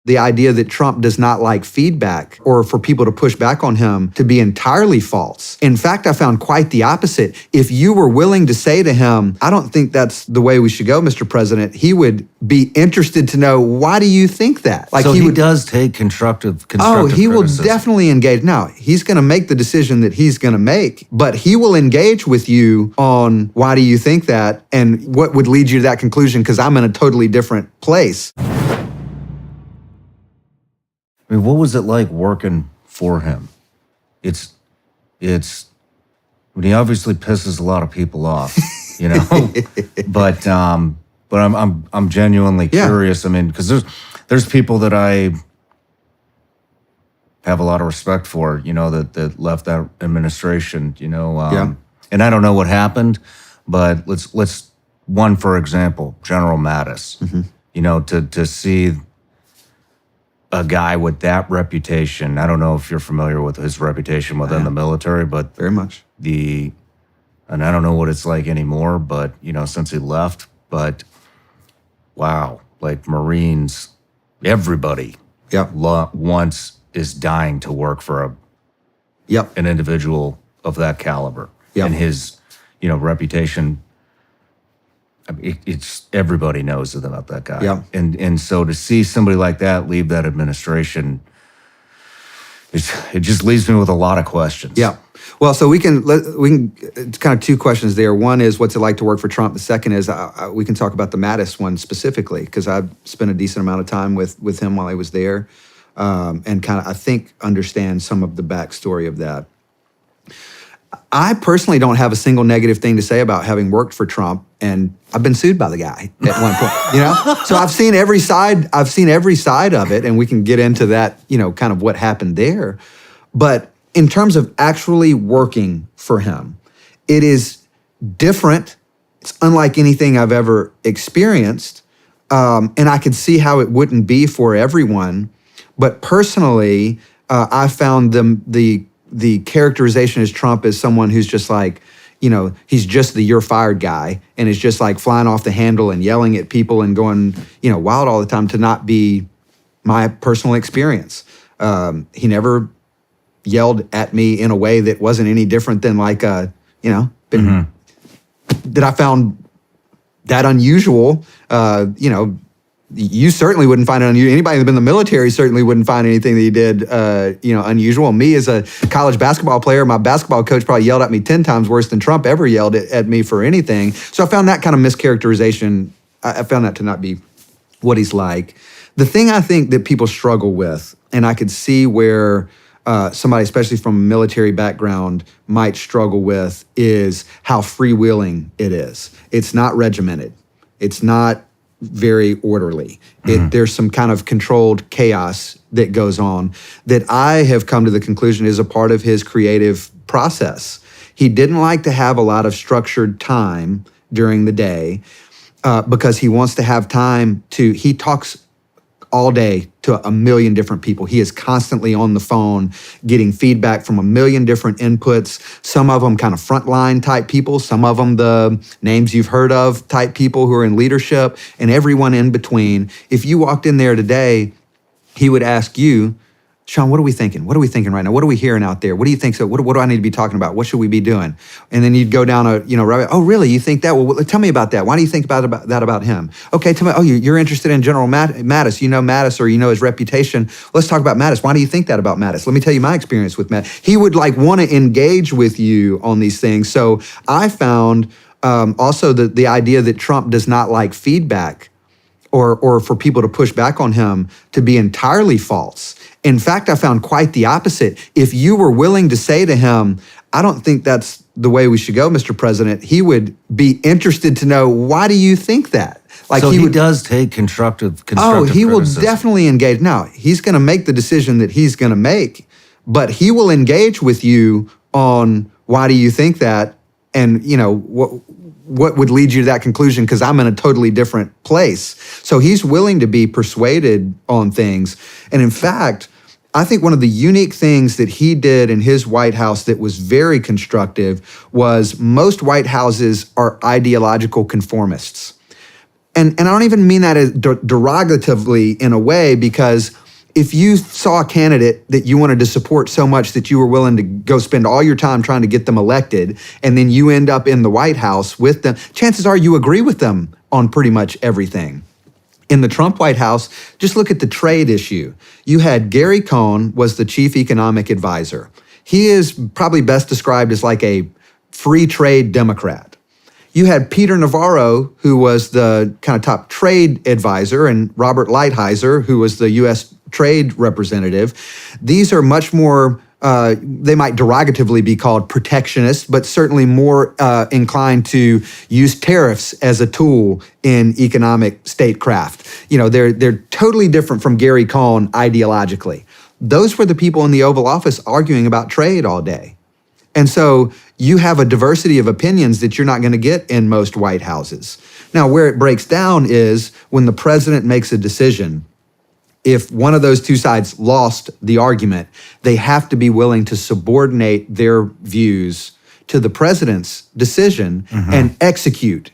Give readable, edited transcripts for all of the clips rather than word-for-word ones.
the idea that Trump does not like feedback or for people to push back on him to be entirely false. In fact, I found quite the opposite. If you were willing to say to him, I don't think that's the way we should go, Mr. President, he would be interested to know, why do you think that? Like so he does take constructive he will criticism. Definitely engage. Now, he's going to make the decision that he's going to make, but he will engage with you on why do you think that and what would lead you to that conclusion, because I'm in a totally different place. I mean, what was it like working for him? It's when he obviously pisses a lot of people off, you know. but I'm genuinely curious. I mean, because there's people that I have a lot of respect for, you know, that left that administration, you know. And I don't know what happened, but let's one for example, General Mattis. Mm-hmm. You know, to see a guy with that reputation. I don't know if you're familiar with his reputation within the military, but very much. And I don't know what it's like anymore, but you know, since he left, but wow, like Marines, everybody once is dying to work for an individual of that caliber. And his, you know, reputation, I mean, it's everybody knows about that guy. And so to see somebody like that leave that administration, it just leaves me with a lot of questions. Well, so we can it's kind of two questions there. One is, what's it like to work for Trump? The second is, we can talk about the Mattis one specifically, because I've spent a decent amount of time with him while I was there, and kind of, I think, understand some of the backstory of that. I personally don't have a single negative thing to say about having worked for Trump, and I've been sued by the guy at one point, you know? So I've seen every side of it, and we can get into that, you know, kind of what happened there. But in terms of actually working for him, it is different. It's unlike anything I've ever experienced. And I could see how it wouldn't be for everyone. But personally, I found the characterization as Trump as someone who's just like, you know, he's just the you're fired guy and is just like flying off the handle and yelling at people and going, you know, wild all the time, to not be my personal experience. He never yelled at me in a way that wasn't any different than like, you know, that I found that unusual. You know, you certainly wouldn't find it unusual. Anybody who's been in the military certainly wouldn't find anything that he did, you know, unusual. Me as a college basketball player, my basketball coach probably yelled at me 10 times worse than Trump ever yelled at me for anything. So I found that kind of mischaracterization, I found that to not be what he's like. The thing I think that people struggle with, and I could see where somebody, especially from a military background, might struggle with, is how freewheeling it is. It's not regimented. It's not very orderly. There's some kind of controlled chaos that goes on that I have come to the conclusion is a part of his creative process. He didn't like to have a lot of structured time during the day because he wants to have time to, he talks all day to a million different people. He is constantly on the phone getting feedback from a million different inputs, some of them kind of frontline type people, some of them the names you've heard of type people who are in leadership, and everyone in between. If you walked in there today, he would ask you, Sean, what are we thinking? What are we thinking right now? What are we hearing out there? What do you think? So what do I need to be talking about? What should we be doing? And then you'd go down a, you know, rabbit. Oh, really? You think that? Well, tell me about that. Why do you think about that about him? Okay, tell me. Oh, you're interested in General Mattis. You know Mattis, or you know his reputation. Let's talk about Mattis. Why do you think that about Mattis? Let me tell you my experience with Mattis. He would like want to engage with you on these things. So I found also the idea that Trump does not like feedback or for people to push back on him to be entirely false. In fact, I found quite the opposite. If you were willing to say to him, I don't think that's the way we should go, Mr. President, he would be interested to know, why do you think that? Like so he does take constructive criticism. He will definitely engage. Now, he's going to make the decision that he's going to make, but he will engage with you on why do you think that, and you know what would lead you to that conclusion, because I'm in a totally different place. So he's willing to be persuaded on things. And in fact, I think one of the unique things that he did in his White House that was very constructive was most White Houses are ideological conformists. and I don't even mean that as derogatively in a way, because if you saw a candidate that you wanted to support so much that you were willing to go spend all your time trying to get them elected, and then you end up in the White House with them, chances are you agree with them on pretty much everything. In the Trump White House, just look at the trade issue. You had Gary Cohn was the chief economic advisor. He is probably best described as like a free trade Democrat. You had Peter Navarro, who was the kind of top trade advisor, and Robert Lighthizer, who was the U.S. trade representative. These are much more, they might derogatively be called protectionist, but certainly more inclined to use tariffs as a tool in economic statecraft. You know, they're totally different from Gary Cohn ideologically. Those were the people in the Oval Office arguing about trade all day. And so you have a diversity of opinions that you're not going to get in most White Houses. Now, where it breaks down is when the president makes a decision. If one of those two sides lost the argument, they have to be willing to subordinate their views to the president's decision and execute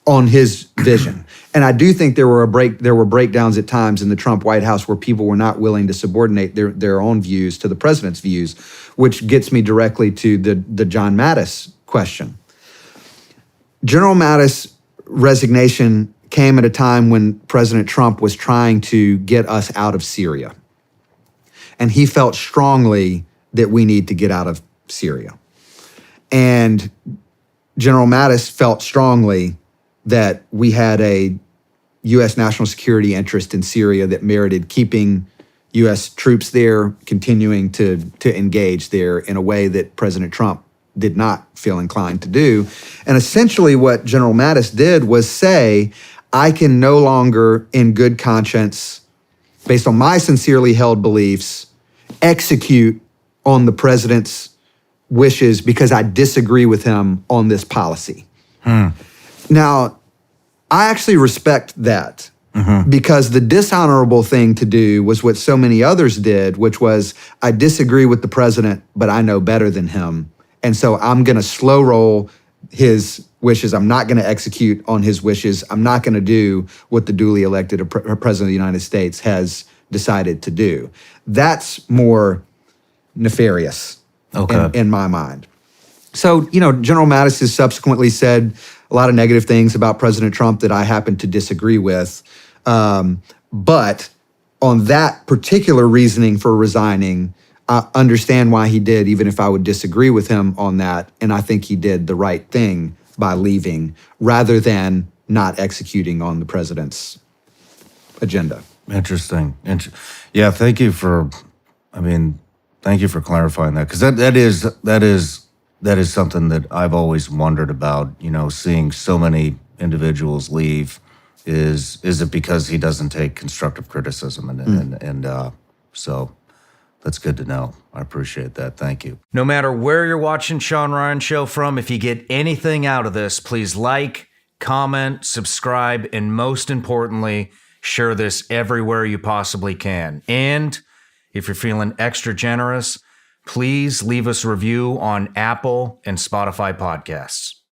on his vision. And I do think there were breakdowns at times in the Trump White House where people were not willing to subordinate their own views to the president's views, which gets me directly to the John Mattis question. General Mattis' resignation came at a time when President Trump was trying to get us out of Syria. And he felt strongly that we need to get out of Syria. And General Mattis felt strongly that we had a U.S. national security interest in Syria that merited keeping U.S. troops there, continuing to engage there in a way that President Trump did not feel inclined to do. And essentially what General Mattis did was say, I can no longer, in good conscience, based on my sincerely held beliefs, execute on the president's wishes because I disagree with him on this policy. Now, I actually respect that because the dishonorable thing to do was what so many others did, which was I disagree with the president, but I know better than him. And so I'm going to slow roll his wishes. I'm not going to execute on his wishes. I'm not going to do what the duly elected president of the United States has decided to do. That's more nefarious in my mind. So, you know, General Mattis has subsequently said a lot of negative things about President Trump that I happen to disagree with. But on that particular reasoning for resigning, I understand why he did, even if I would disagree with him on that. And I think he did the right thing by leaving rather than not executing on the president's agenda. Interesting. Yeah, thank you for clarifying that, because that is something that I've always wondered about, you know, seeing so many individuals leave. Is it because he doesn't take constructive criticism? So that's good to know. I appreciate that. Thank you. No matter where you're watching Sean Ryan Show from, if you get anything out of this, please like, comment, subscribe, and most importantly, share this everywhere you possibly can. And if you're feeling extra generous, please leave us a review on Apple and Spotify podcasts.